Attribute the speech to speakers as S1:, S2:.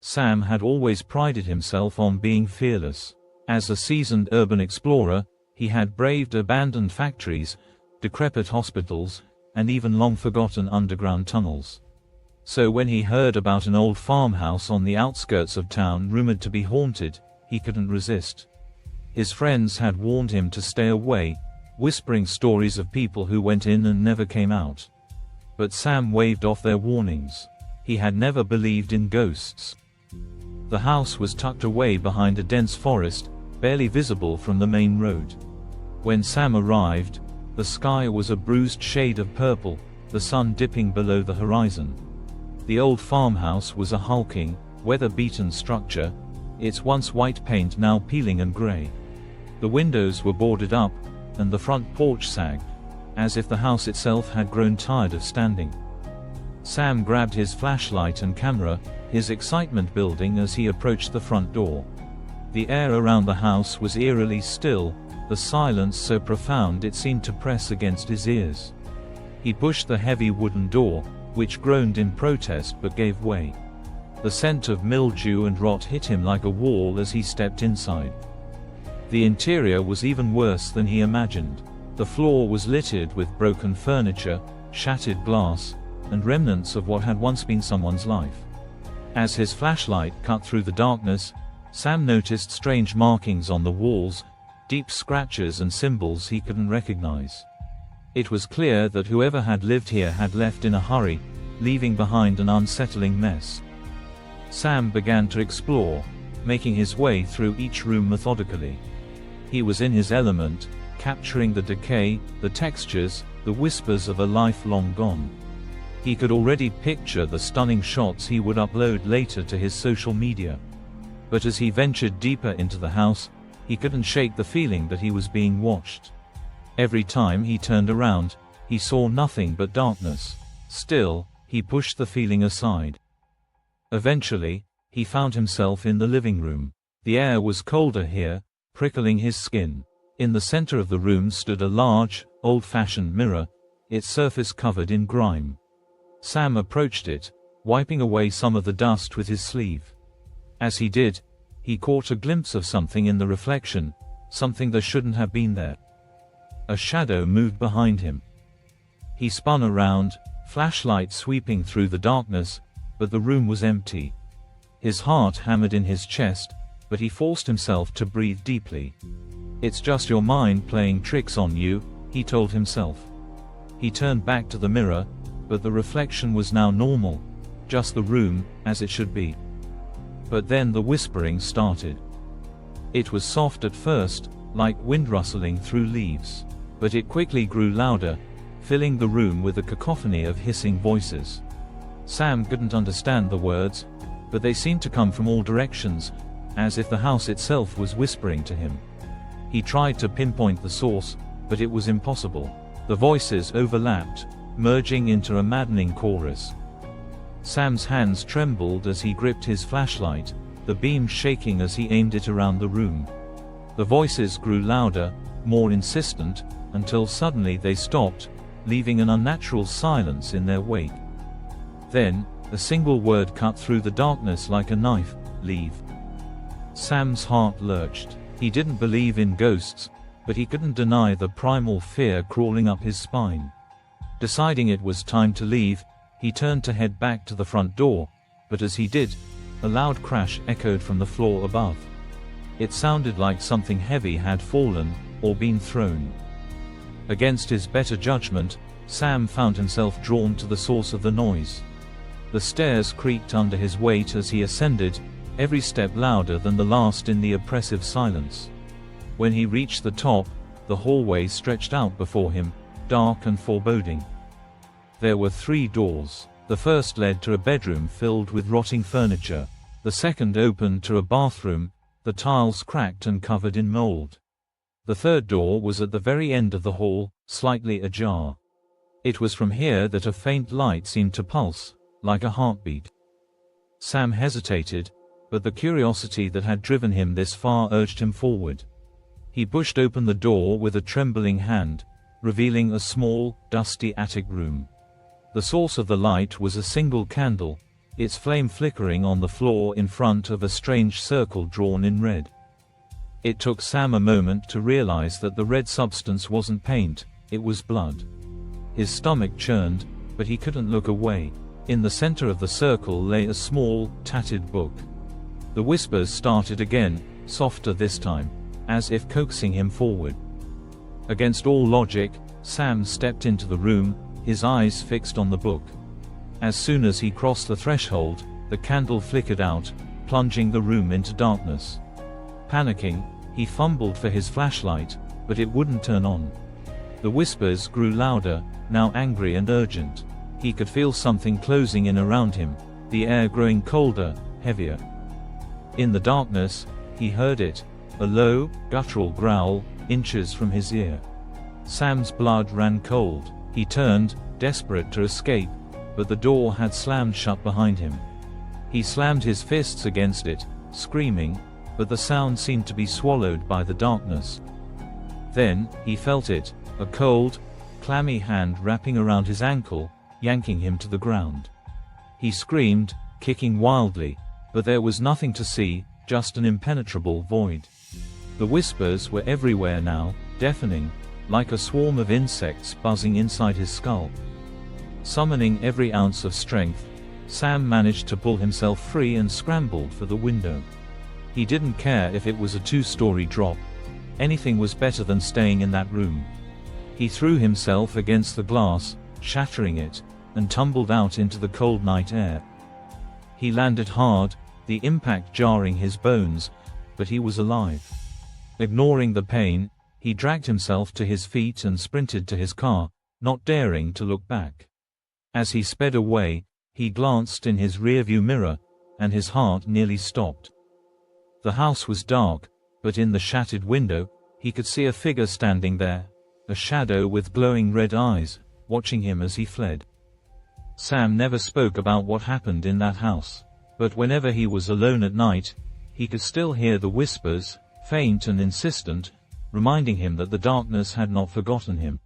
S1: Sam had always prided himself on being fearless. As a seasoned urban explorer, he had braved abandoned factories, decrepit hospitals, and even long-forgotten underground tunnels. So when he heard about an old farmhouse on the outskirts of town rumored to be haunted, he couldn't resist. His friends had warned him to stay away, whispering stories of people who went in and never came out. But Sam waved off their warnings. He had never believed in ghosts. The house was tucked away behind a dense forest, barely visible from the main road. When Sam arrived, the sky was a bruised shade of purple, the sun dipping below the horizon. The old farmhouse was a hulking, weather-beaten structure, its once white paint now peeling and gray. The windows were boarded up, and the front porch sagged, as if the house itself had grown tired of standing. Sam grabbed his flashlight and camera, his excitement building as he approached the front door. The air around the house was eerily still, the silence so profound it seemed to press against his ears. He pushed the heavy wooden door, which groaned in protest but gave way. The scent of mildew and rot hit him like a wall as he stepped inside. The interior was even worse than he imagined. The floor was littered with broken furniture, shattered glass, and remnants of what had once been someone's life. As his flashlight cut through the darkness, Sam noticed strange markings on the walls, deep scratches and symbols he couldn't recognize. It was clear that whoever had lived here had left in a hurry, leaving behind an unsettling mess. Sam began to explore, making his way through each room methodically. He was in his element, capturing the decay, the textures, the whispers of a life long gone. He could already picture the stunning shots he would upload later to his social media. But as he ventured deeper into the house, he couldn't shake the feeling that he was being watched. Every time he turned around, he saw nothing but darkness. Still, he pushed the feeling aside. Eventually, he found himself in the living room. The air was colder here, prickling his skin. In the center of the room stood a large, old-fashioned mirror, its surface covered in grime. Sam approached it, wiping away some of the dust with his sleeve. As he did, he caught a glimpse of something in the reflection, something that shouldn't have been there. A shadow moved behind him. He spun around, flashlight sweeping through the darkness, but the room was empty. His heart hammered in his chest, but he forced himself to breathe deeply. "It's just your mind playing tricks on you," he told himself. He turned back to the mirror, but the reflection was now normal, just the room, as it should be. But then the whispering started. It was soft at first, like wind rustling through leaves. But it quickly grew louder, filling the room with a cacophony of hissing voices. Sam couldn't understand the words, but they seemed to come from all directions, as if the house itself was whispering to him. He tried to pinpoint the source, but it was impossible. The voices overlapped, merging into a maddening chorus. Sam's hands trembled as he gripped his flashlight, the beam shaking as he aimed it around the room. The voices grew louder, more insistent, until suddenly they stopped, leaving an unnatural silence in their wake. Then, a single word cut through the darkness like a knife: "Leave." Sam's heart lurched. He didn't believe in ghosts, but he couldn't deny the primal fear crawling up his spine. Deciding it was time to leave, he turned to head back to the front door, but as he did, a loud crash echoed from the floor above. It sounded like something heavy had fallen, or been thrown. Against his better judgment, Sam found himself drawn to the source of the noise. The stairs creaked under his weight as he ascended, every step louder than the last in the oppressive silence. When he reached the top, the hallway stretched out before him, dark and foreboding. There were 3 doors. The first led to a bedroom filled with rotting furniture. The second opened to a bathroom, the tiles cracked and covered in mold. The third door was at the very end of the hall, slightly ajar. It was from here that a faint light seemed to pulse, like a heartbeat. Sam hesitated, but the curiosity that had driven him this far urged him forward. He pushed open the door with a trembling hand, revealing a small, dusty attic room. The source of the light was a single candle, its flame flickering on the floor in front of a strange circle drawn in red. It took Sam a moment to realize that the red substance wasn't paint, it was blood. His stomach churned, but he couldn't look away. In the center of the circle lay a small, tattered book. The whispers started again, softer this time, as if coaxing him forward. Against all logic, Sam stepped into the room, his eyes fixed on the book. As soon as he crossed the threshold, the candle flickered out, plunging the room into darkness. Panicking, he fumbled for his flashlight, but it wouldn't turn on. The whispers grew louder, now angry and urgent. He could feel something closing in around him, the air growing colder, heavier. In the darkness, he heard it, a low, guttural growl, inches from his ear. Sam's blood ran cold. He turned, desperate to escape, but the door had slammed shut behind him. He slammed his fists against it, screaming, but the sound seemed to be swallowed by the darkness. Then, he felt it, a cold, clammy hand wrapping around his ankle, yanking him to the ground. He screamed, kicking wildly, but there was nothing to see, just an impenetrable void. The whispers were everywhere now, deafening, like a swarm of insects buzzing inside his skull. Summoning every ounce of strength, Sam managed to pull himself free and scrambled for the window. He didn't care if it was a 2-story drop. Anything was better than staying in that room. He threw himself against the glass, shattering it, and tumbled out into the cold night air. He landed hard, the impact jarring his bones, but he was alive. Ignoring the pain, he dragged himself to his feet and sprinted to his car, not daring to look back. As he sped away, he glanced in his rearview mirror, and his heart nearly stopped. The house was dark, but in the shattered window, he could see a figure standing there, a shadow with glowing red eyes, watching him as he fled. Sam never spoke about what happened in that house, but whenever he was alone at night, he could still hear the whispers, faint and insistent, reminding him that the darkness had not forgotten him.